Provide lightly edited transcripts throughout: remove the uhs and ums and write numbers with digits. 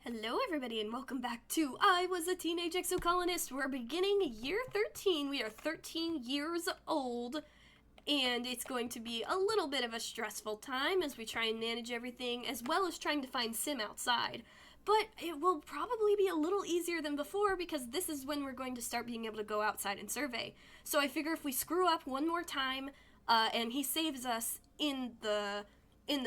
Hello everybody and welcome back to I Was a Teenage Exocolonist. We're beginning year 13. We are 13 years old and it's going to be a little bit of a stressful time as we try and manage everything as well as trying to find Sim outside. But it will probably be a little easier than before because this is when we're going to start being able to go outside and survey. So I figure if we screw up one more time and he saves us in the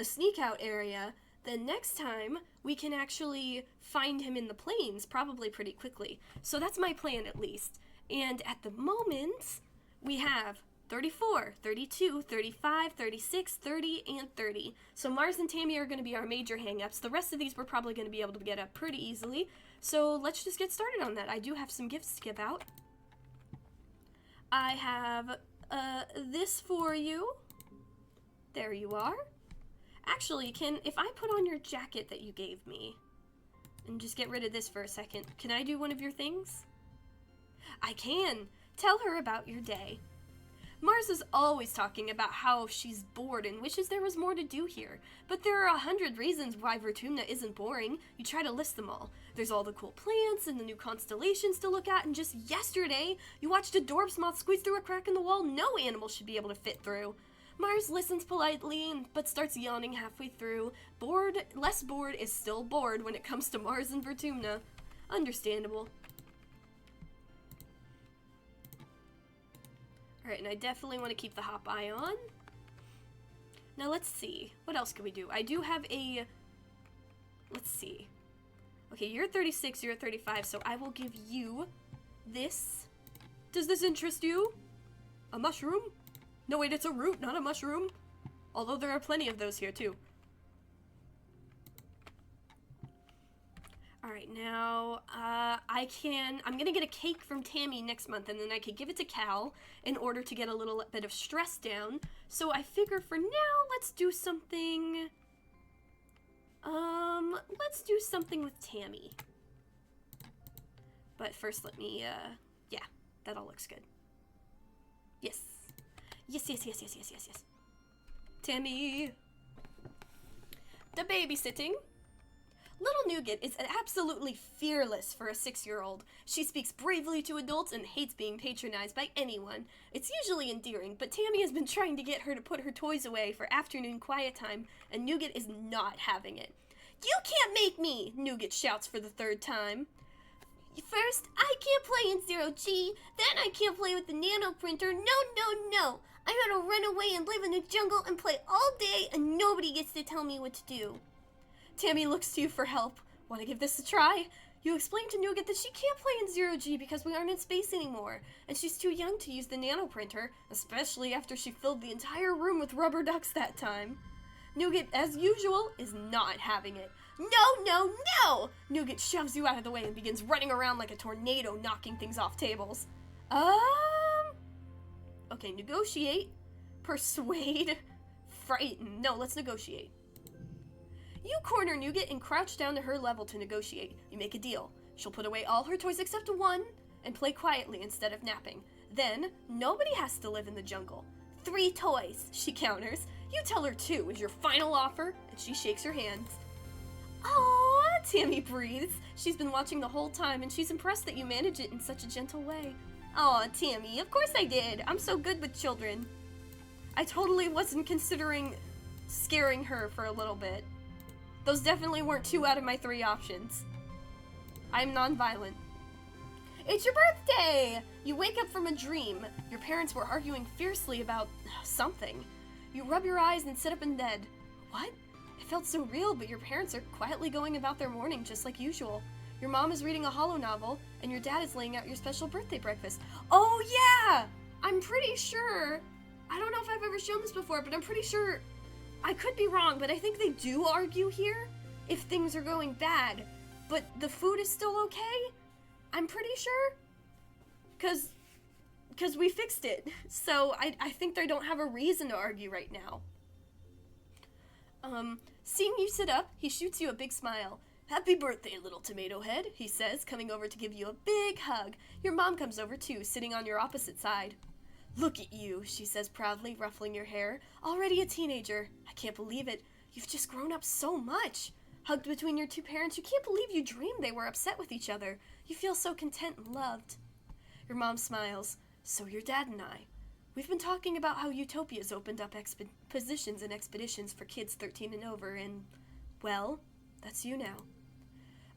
sneak out area, then next time we can actually find him in the plains probably pretty quickly. So that's my plan at least. And at the moment, we have 34, 32, 35, 36, 30, and 30. So Mars and Tammy are going to be our major hang-ups. The rest of these we're probably going to be able to get up pretty easily. So let's just get started on that. I do have some gifts to give out. I have this for you. There you are. Actually, if I put on your jacket that you gave me, and just get rid of this for a second, can I do one of your things? I can! Tell her about your day. Mars is always talking about how she's bored and wishes there was more to do here. But there are 100 reasons why Vertumna isn't boring. You try to list them all. There's all the cool plants and the new constellations to look at, and just yesterday, you watched a Dorps moth squeeze through a crack in the wall no animal should be able to fit through. Mars listens politely, but starts yawning halfway through. Less bored is still bored when it comes to Mars and Vertumna. Understandable. Alright, and I definitely want to keep the hop eye on. Now let's see. What else can we do? I do have a... Let's see. Okay, you're 36, you're 35, so I will give you this. Does this interest you? A mushroom? No, wait, it's a root, not a mushroom. Although there are plenty of those here, too. Alright, now, I'm gonna get a cake from Tammy next month, and then I could give it to Cal in order to get a little bit of stress down. So I figure for now, let's do something, with Tammy. But first, let me, yeah, that all looks good. Yes. Yes. Tammy. The babysitting. Little Nougat is absolutely fearless for a 6-year-old. She speaks bravely to adults and hates being patronized by anyone. It's usually endearing, but Tammy has been trying to get her to put her toys away for afternoon quiet time, and Nougat is not having it. You can't make me! Nougat shouts for the 3rd time. First, I can't play in 0G, then I can't play with the nano printer. No. I'm gonna run away and live in the jungle and play all day, and nobody gets to tell me what to do. Tammy looks to you for help. Want to give this a try? You explain to Nougat that she can't play in 0G because we aren't in space anymore, and she's too young to use the nano printer, especially after she filled the entire room with rubber ducks that time. Nougat, as usual, is not having it. No! Nougat shoves you out of the way and begins running around like a tornado, knocking things off tables. Okay, negotiate. Persuade. Frighten. No, let's negotiate. You corner Nougat and crouch down to her level to negotiate. You make a deal. She'll put away all her toys except one and play quietly instead of napping. Then, nobody has to live in the jungle. 3 toys, she counters. You tell her 2 is your final offer, and she shakes her hands. Aww, Tammy breathes. She's been watching the whole time, and she's impressed that you manage it in such a gentle way. Aw, Tammy, of course I did. I'm so good with children. I totally wasn't considering scaring her for a little bit. Those definitely weren't 2 out of my 3 options. I'm nonviolent. It's your birthday! You wake up from a dream. Your parents were arguing fiercely about something. You rub your eyes and sit up in bed. What? It felt so real, but your parents are quietly going about their morning just like usual. Your mom is reading a holo novel, and your dad is laying out your special birthday breakfast. Oh yeah! I'm pretty sure, I don't know if I've ever shown this before, but I'm pretty sure, I could be wrong, but I think they do argue here if things are going bad, but the food is still okay? I'm pretty sure, because we fixed it, so I think they don't have a reason to argue right now. Seeing you sit up, he shoots you a big smile. Happy birthday, little tomato head, he says, coming over to give you a big hug. Your mom comes over too, sitting on your opposite side. Look at you, she says proudly, ruffling your hair. Already a teenager. I can't believe it. You've just grown up so much. Hugged between your two parents, you can't believe you dreamed they were upset with each other. You feel so content and loved. Your mom smiles. So your dad and I. We've been talking about how Utopia's opened up positions and expeditions for kids 13 and over, and, well, that's you now.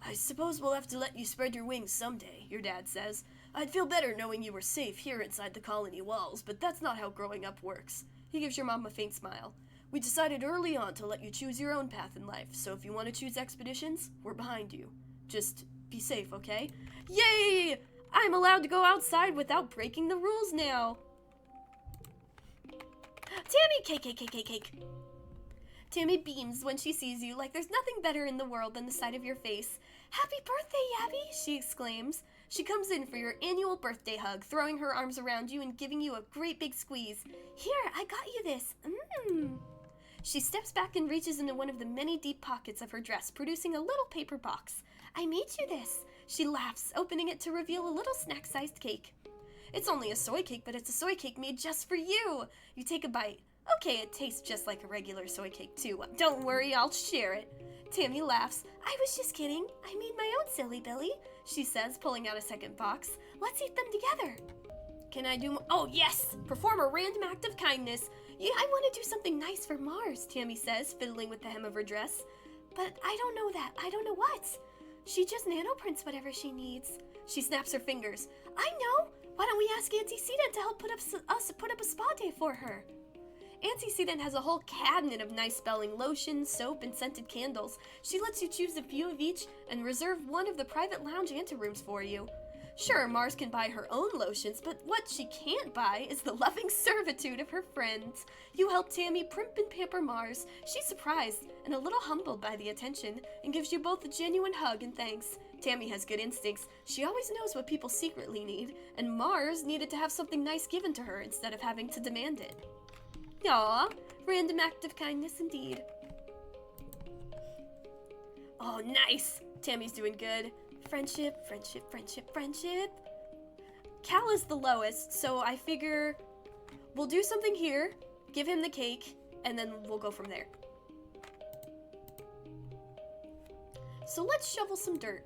I suppose we'll have to let you spread your wings someday, your dad says. I'd feel better knowing you were safe here inside the colony walls, but that's not how growing up works. He gives your mom a faint smile. We decided early on to let you choose your own path in life, so if you want to choose expeditions, we're behind you. Just be safe, okay? Yay! I'm allowed to go outside without breaking the rules now. Tammy, cake. Tammy beams when she sees you like there's nothing better in the world than the sight of your face. Happy birthday, Yabby, she exclaims. She comes in for your annual birthday hug, throwing her arms around you and giving you a great big squeeze. Here, I got you this. She steps back and reaches into one of the many deep pockets of her dress, producing a little paper box. I made you this. She laughs, opening it to reveal a little snack-sized cake. It's only a soy cake, but it's a soy cake made just for you. You take a bite. Okay, it tastes just like a regular soy cake, too. Don't worry, I'll share it. Tammy laughs. I was just kidding. I made my own silly Billy, she says, pulling out a second box. Let's eat them together. Can I do more? Oh, yes! Perform a random act of kindness. Yeah, I want to do something nice for Mars, Tammy says, fiddling with the hem of her dress. But I don't know that. I don't know what. She just nanoprints whatever she needs. She snaps her fingers. I know! Why don't we ask Auntie Seaton to help put up a spa day for her? Auntie Seaton has a whole cabinet of nice smelling lotions, soap, and scented candles. She lets you choose a few of each and reserve one of the private lounge anterooms for you. Sure, Mars can buy her own lotions, but what she can't buy is the loving servitude of her friends. You help Tammy primp and pamper Mars. She's surprised and a little humbled by the attention and gives you both a genuine hug and thanks. Tammy has good instincts. She always knows what people secretly need, and Mars needed to have something nice given to her instead of having to demand it. Aw, random act of kindness indeed. Oh, nice! Tammy's doing good. Friendship. Cal is the lowest, so I figure we'll do something here, give him the cake, and then we'll go from there. So let's shovel some dirt.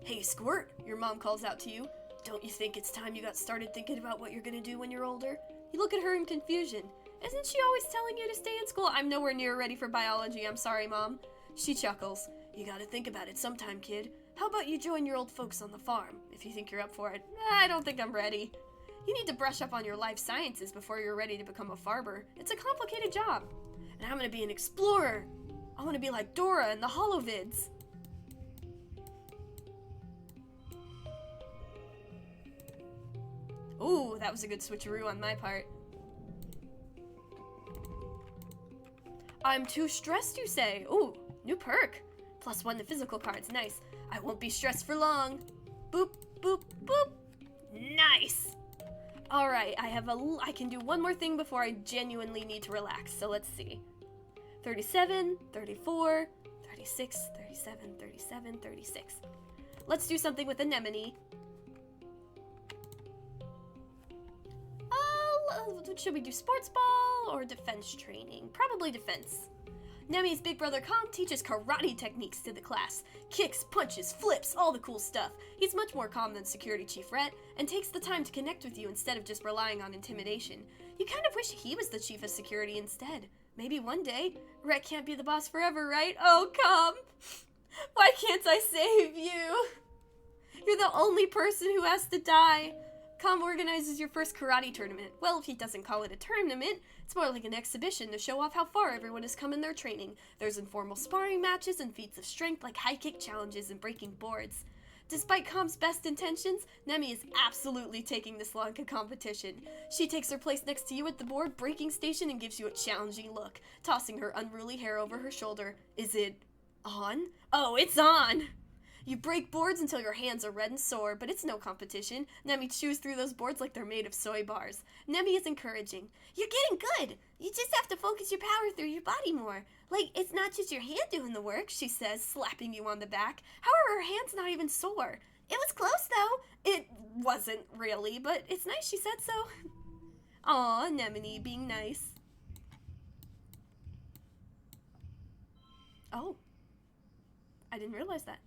Hey, Squirt, your mom calls out to you. Don't you think it's time you got started thinking about what you're gonna do when you're older? You look at her in confusion. Isn't she always telling you to stay in school? I'm nowhere near ready for biology, I'm sorry, Mom. She chuckles. You gotta think about it sometime, kid. How about you join your old folks on the farm, if you think you're up for it? I don't think I'm ready. You need to brush up on your life sciences before you're ready to become a farmer. It's a complicated job. And I'm gonna be an explorer. I wanna be like Dora in the Holovids. Ooh, that was a good switcheroo on my part. I'm too stressed, you say? Ooh, new perk. +1 to physical cards, nice. I won't be stressed for long. Boop, boop, boop. Nice. All right, I can do one more thing before I genuinely need to relax, so let's see. 37, 34, 36, 37, 37, 36. Let's do something with anemone. Should we do sports ball or defense training? Probably defense. Nemi's big brother Kong teaches karate techniques to the class. Kicks, punches, flips, all the cool stuff. He's much more calm than Security Chief Rhett and takes the time to connect with you instead of just relying on intimidation. You kind of wish he was the chief of security instead. Maybe one day. Rhett can't be the boss forever, right? Oh, come! Why can't I save you? You're the only person who has to die. Com organizes your first karate tournament. Well, if he doesn't call it a tournament, it's more like an exhibition to show off how far everyone has come in their training. There's informal sparring matches and feats of strength like high kick challenges and breaking boards. Despite Com's best intentions, Nemi is absolutely taking this like a competition. She takes her place next to you at the board breaking station and gives you a challenging look, tossing her unruly hair over her shoulder. Is it on? Oh, it's on! You break boards until your hands are red and sore, but it's no competition. Nemi chews through those boards like they're made of soy bars. Nemi is encouraging. You're getting good. You just have to focus your power through your body more. Like, it's not just your hand doing the work, she says, slapping you on the back. How are her hands not even sore? It was close, though. It wasn't really, but it's nice she said so. Aw, Anemone being nice. Oh. I didn't realize that.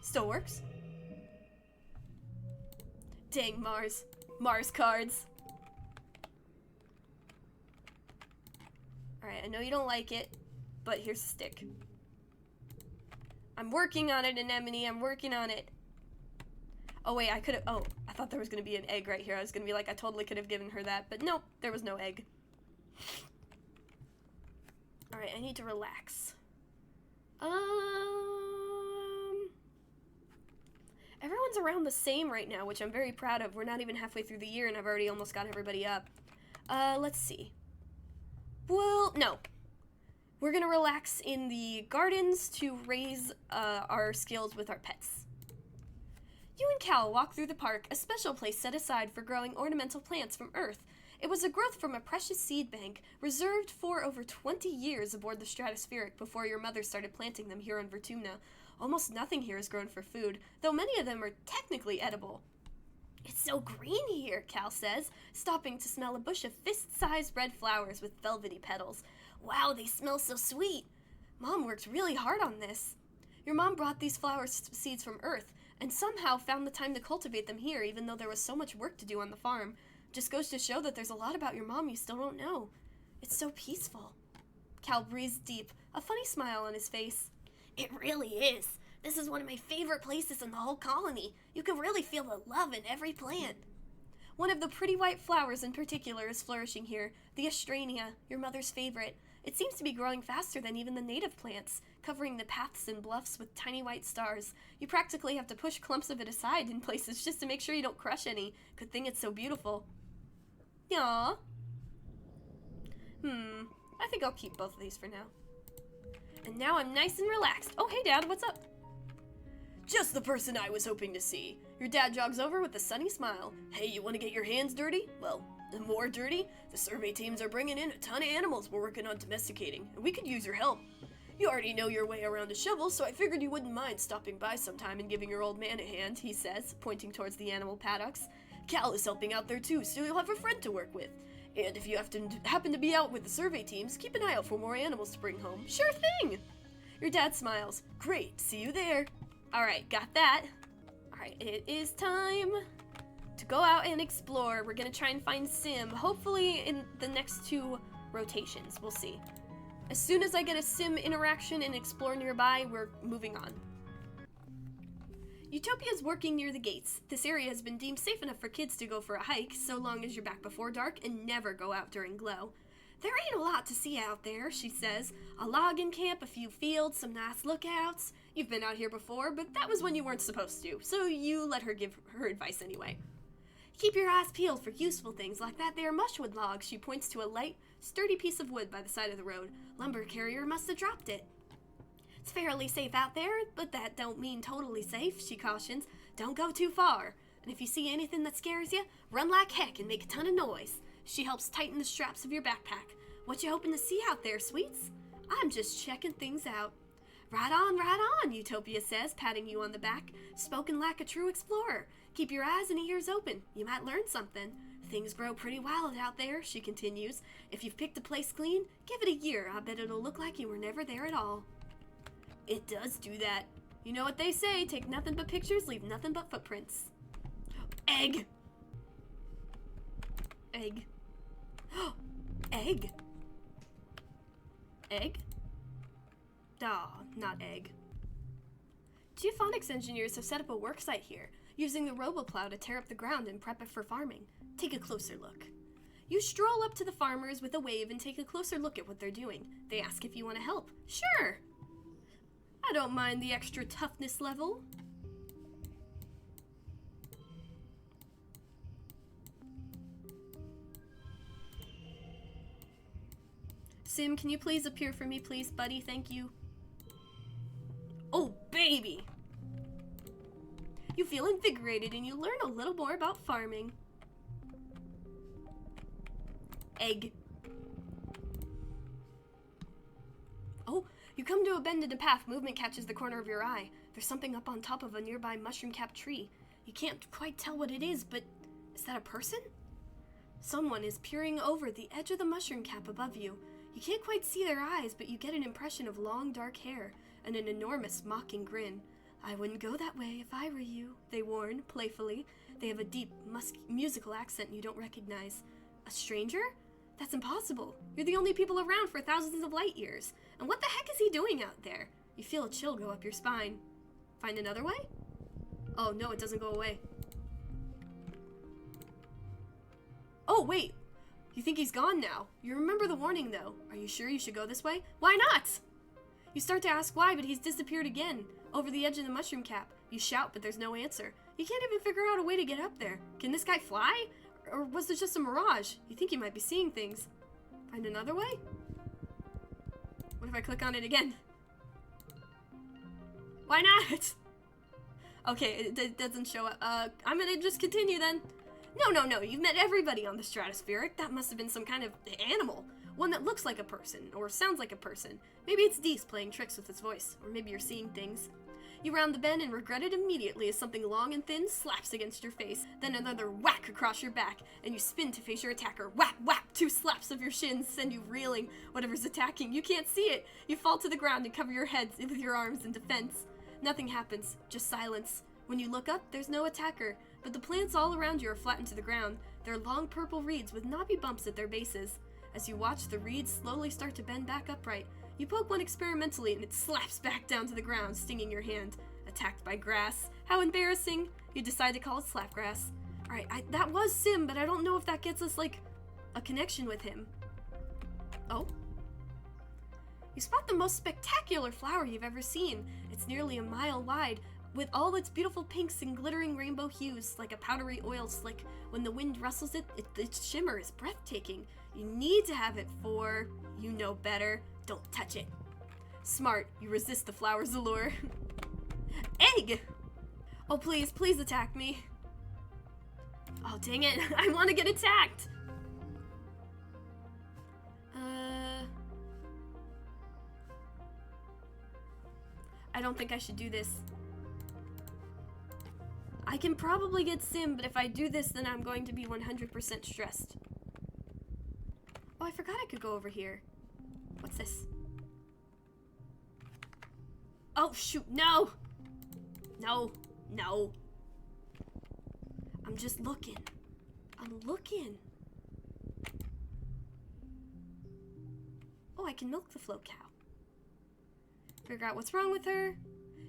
Still works. Dang, Mars. Mars cards. Alright, I know you don't like it, but here's a stick. I'm working on it, Anemone. I'm working on it. Oh, wait, I could've... Oh, I thought there was gonna be an egg right here. I was gonna be like, I totally could have given her that, but nope, there was no egg. Alright, I need to relax. Everyone's around the same right now, which I'm very proud of. We're not even halfway through the year, and I've already almost got everybody up. Let's see. Well, no. We're gonna relax in the gardens to raise our skills with our pets. You and Cal walk through the park, a special place set aside for growing ornamental plants from Earth. It was a growth from a precious seed bank, reserved for over 20 years aboard the Stratospheric before your mother started planting them here on Vertumna. Almost nothing here is grown for food, though many of them are technically edible. It's so green here, Cal says, stopping to smell a bush of fist-sized red flowers with velvety petals. Wow, they smell so sweet. Mom worked really hard on this. Your mom brought these flower seeds from Earth, and somehow found the time to cultivate them here, even though there was so much work to do on the farm. Just goes to show that there's a lot about your mom you still don't know. It's so peaceful. Cal breathes deep, a funny smile on his face. It really is. This is one of my favorite places in the whole colony. You can really feel the love in every plant. One of the pretty white flowers in particular is flourishing here, the Astrania, your mother's favorite. It seems to be growing faster than even the native plants, covering the paths and bluffs with tiny white stars. You practically have to push clumps of it aside in places just to make sure you don't crush any. Good thing it's so beautiful. Aww. I think I'll keep both of these for now. And now I'm nice and relaxed. Oh, hey, Dad, what's up? Just the person I was hoping to see. Your dad jogs over with a sunny smile. Hey, you want to get your hands dirty? Well, more dirty? The survey teams are bringing in a ton of animals we're working on domesticating, and we could use your help. You already know your way around a shovel, so I figured you wouldn't mind stopping by sometime and giving your old man a hand, he says, pointing towards the animal paddocks. Cal is helping out there too, so you'll have a friend to work with. And if you happen to be out with the survey teams, keep an eye out for more animals to bring home. Sure thing! Your dad smiles. Great, see you there. Alright, got that. Alright, it is time to go out and explore. We're gonna try and find Sim, hopefully in the next 2 rotations. We'll see. As soon as I get a Sim interaction and explore nearby, we're moving on. Utopia is working near the gates. This area has been deemed safe enough for kids to go for a hike, so long as you're back before dark and never go out during glow. There ain't a lot to see out there, she says. A logging camp, a few fields, some nice lookouts. You've been out here before, but that was when you weren't supposed to, so you let her give her advice anyway. Keep your eyes peeled for useful things like that there mushwood log. She points to a light, sturdy piece of wood by the side of the road. Lumber carrier must have dropped it. It's fairly safe out there, but that don't mean totally safe, she cautions. Don't go too far. And if you see anything that scares you, run like heck and make a ton of noise. She helps tighten the straps of your backpack. What you hoping to see out there, sweets? I'm just checking things out. Right on, Utopia says, patting you on the back. Spoken like a true explorer. Keep your eyes and ears open. You might learn something. Things grow pretty wild out there, she continues. If you've picked a place clean, give it a year. I bet it'll look like you were never there at all. It does do that. You know what they say, take nothing but pictures, leave nothing but footprints. Egg! Egg. Egg? Egg? Aw, not egg. Geophonics engineers have set up a worksite here, using the roboplow to tear up the ground and prep it for farming. Take a closer look. You stroll up to the farmers with a wave and take a closer look at what they're doing. They ask if you want to help. Sure! I don't mind the extra toughness level. Sim, can you please appear for me, please, buddy? Thank you. Oh, baby! You feel invigorated and you learn a little more about farming. Egg. Oh, you come to a bend in the path. Movement catches the corner of your eye. There's something up on top of a nearby mushroom-capped tree. You can't quite tell what it is, but is that a person? Someone is peering over the edge of the mushroom cap above you. You can't quite see their eyes, but you get an impression of long, dark hair. and an enormous mocking grin. "I wouldn't go that way if I were you," they warn, playfully. They have a deep, musical accent you don't recognize. "A stranger? That's impossible. You're the only people around for thousands of light years. And what the heck is he doing out there?" You feel a chill go up your spine. Find another way? Oh, no, it doesn't go away. Oh, wait. You think he's gone now. You remember the warning, though. Are you sure you should go this way? Why not? You start to ask why, but he's disappeared again. Over the edge of the mushroom cap. You shout, but there's no answer. You can't even figure out a way to get up there. Can this guy fly? Or was it just a mirage? You think you might be seeing things. Find another way? What if I click on it again? Why not? Okay, it doesn't show up. I'm gonna just continue then. No, you've met everybody on the stratospheric. That must have been some kind of animal. One that looks like a person, or sounds like a person. Maybe it's Deese playing tricks with its voice, or maybe you're seeing things. You round the bend and regret it immediately as something long and thin slaps against your face, then another whack across your back, and you spin to face your attacker. Whap, whap, 2 slaps of your shins send you reeling. Whatever's attacking, you can't see it. You fall to the ground and cover your head with your arms in defense. Nothing happens, just silence. When you look up, there's no attacker, but the plants all around you are flattened to the ground. They're long purple reeds with knobby bumps at their bases. As you watch the reeds slowly start to bend back upright, you poke one experimentally and it slaps back down to the ground, stinging your hand. Attacked by grass. How embarrassing. You decide to call it slapgrass. Alright, that was Sim, but I don't know if that gets us, like, a connection with him. Oh? You spot the most spectacular flower you've ever seen. It's nearly a mile wide, with all its beautiful pinks and glittering rainbow hues, like a powdery oil slick. When the wind rustles it, its shimmer is breathtaking. You need to have it for... You know better. Don't touch it. Smart. You resist the flower's allure. Egg! Oh, please attack me. Oh, dang it. I want to get attacked. I don't think I should do this. I can probably get Sim, but if I do this, then I'm going to be 100% stressed. Oh, I forgot I could go over here. What's this? Oh, shoot, no! No. I'm just looking. I'm looking. Oh, I can milk the float cow. Figure out what's wrong with her.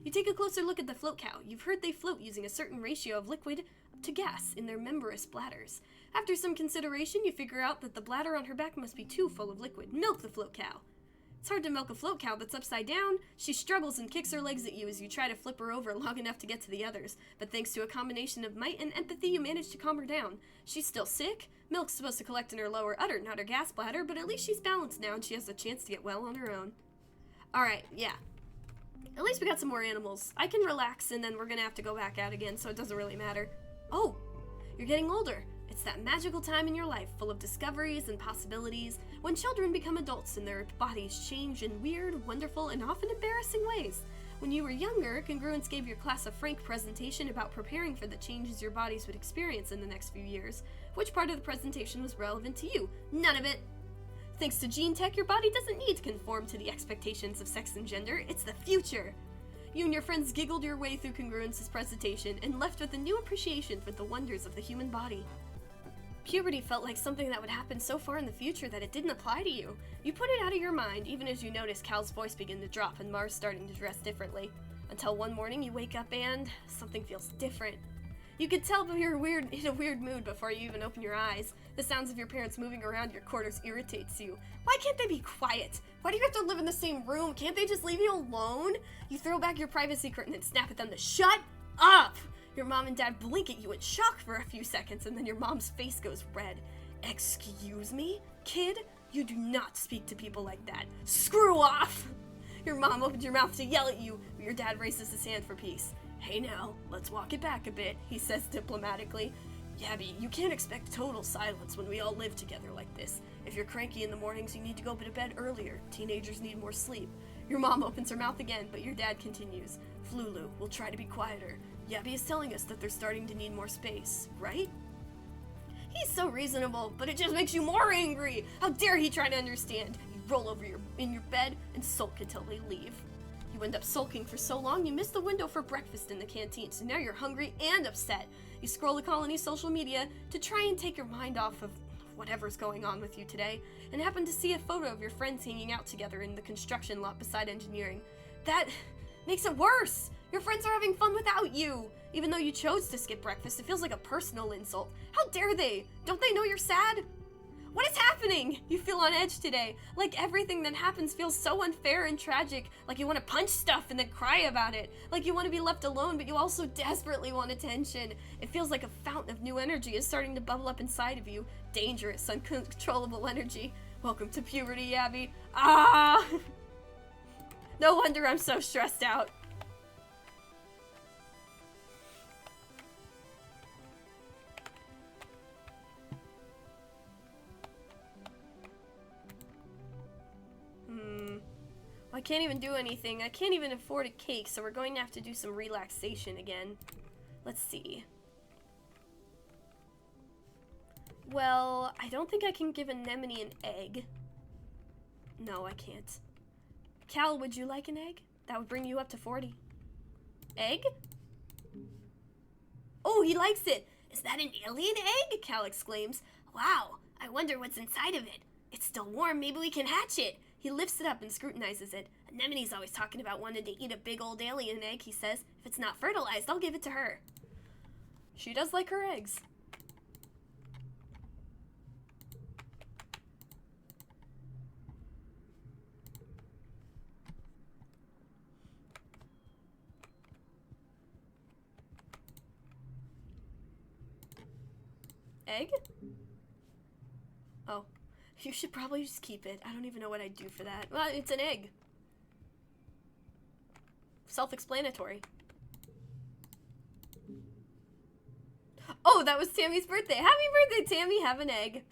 You take a closer look at the float cow. You've heard they float using a certain ratio of liquid to gas in their membranous bladders. After some consideration, you figure out that the bladder on her back must be too full of liquid. Milk the float cow. It's hard to milk a float cow that's upside down. She struggles and kicks her legs at you as you try to flip her over long enough to get to the others. But thanks to a combination of might and empathy, you manage to calm her down. She's still sick. Milk's supposed to collect in her lower udder, not her gas bladder, but at least she's balanced now and she has a chance to get well on her own. Alright, yeah. At least we got some more animals. I can relax and then we're gonna have to go back out again, so it doesn't really matter. Oh, you're getting older. It's that magical time in your life, full of discoveries and possibilities, when children become adults and their bodies change in weird, wonderful, and often embarrassing ways. When you were younger, Congruence gave your class a frank presentation about preparing for the changes your bodies would experience in the next few years. Which part of the presentation was relevant to you? None of it. Thanks to gene tech, your body doesn't need to conform to the expectations of sex and gender. It's the future. You and your friends giggled your way through Congruence's presentation and left with a new appreciation for the wonders of the human body. Puberty felt like something that would happen so far in the future that it didn't apply to you. You put it out of your mind, even as you notice Cal's voice begin to drop and Mars starting to dress differently. Until one morning you wake up and something feels different. You could tell you're in a weird mood before you even open your eyes. The sounds of your parents moving around your quarters irritates you. Why can't they be quiet? Why do you have to live in the same room? Can't they just leave you alone? You throw back your privacy curtain and snap at them to shut up! Your mom and dad blink at you in shock for a few seconds, and then your mom's face goes red. Excuse me? Kid? You do not speak to people like that. Screw off! Your mom opens your mouth to yell at you, but your dad raises his hand for peace. Hey now, let's walk it back a bit, he says diplomatically. Yabby, you can't expect total silence when we all live together like this. If you're cranky in the mornings, you need to go to bed earlier. Teenagers need more sleep. Your mom opens her mouth again, but your dad continues. Flulu, we'll try to be quieter. Yabby is telling us that they're starting to need more space, right? He's so reasonable, but it just makes you more angry. How dare he try to understand? You roll over in your bed and sulk until they leave. You end up sulking for so long you miss the window for breakfast in the canteen, so now you're hungry and upset. You scroll the colony's social media to try and take your mind off of whatever's going on with you today, and happen to see a photo of your friends hanging out together in the construction lot beside engineering. That makes it worse! Your friends are having fun without you! Even though you chose to skip breakfast, it feels like a personal insult. How dare they? Don't they know you're sad? What is happening? You feel on edge today. Like everything that happens feels so unfair and tragic. Like you want to punch stuff and then cry about it. Like you want to be left alone, but you also desperately want attention. It feels like a fountain of new energy is starting to bubble up inside of you. Dangerous, uncontrollable energy. Welcome to puberty, Abby. Ah! No wonder I'm so stressed out. I can't even do anything. I can't even afford a cake, so we're going to have to do some relaxation again. Let's see. Well, I don't think I can give Anemone an egg. No, I can't. Cal, would you like an egg? That would bring you up to 40. Egg? Oh, he likes it. Is that an alien egg? Cal exclaims. Wow, I wonder what's inside of it. It's still warm. Maybe we can hatch it. He lifts it up and scrutinizes it. Anemone's always talking about wanting to eat a big old alien egg, he says. If it's not fertilized, I'll give it to her. She does like her eggs. Egg? Oh. You should probably just keep it. I don't even know what I'd do for that. Well, it's an egg. Self-explanatory. Oh, that was Tammy's birthday. Happy birthday, Tammy. Have an egg.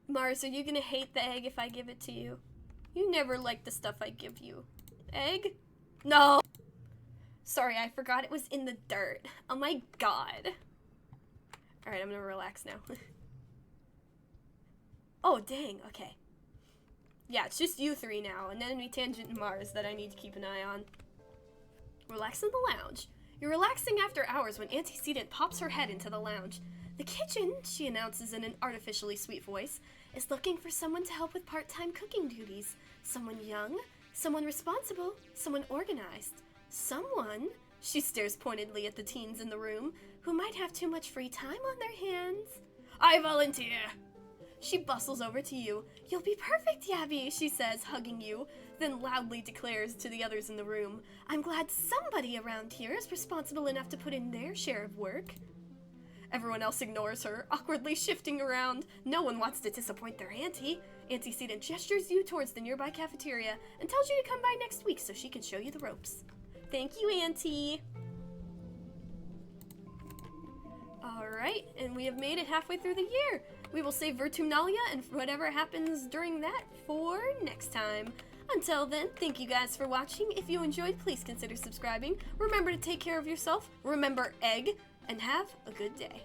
Mars, are you gonna hate the egg if I give it to you? You never like the stuff I give you. Egg? No! Sorry, I forgot it was in the dirt. Oh my god. Alright, I'm gonna relax now. Oh, dang, okay. Yeah, it's just you three now, and then Tangent and Mars that I need to keep an eye on. Relax in the lounge. You're relaxing after hours when Antecedent pops her head into the lounge. The kitchen, she announces in an artificially sweet voice, is looking for someone to help with part-time cooking duties. Someone young, someone responsible, someone organized. Someone, she stares pointedly at the teens in the room, who might have too much free time on their hands. I volunteer. She bustles over to you. You'll be perfect, Yabby, she says, hugging you, then loudly declares to the others in the room, I'm glad somebody around here is responsible enough to put in their share of work. Everyone else ignores her, awkwardly shifting around. No one wants to disappoint their auntie. Antecedent gestures you towards the nearby cafeteria and tells you to come by next week so she can show you the ropes. Thank you, Auntie. Alright, and we have made it halfway through the year. We will save Virtunalia and whatever happens during that for next time. Until then, thank you guys for watching. If you enjoyed, please consider subscribing. Remember to take care of yourself. Remember egg. And have a good day.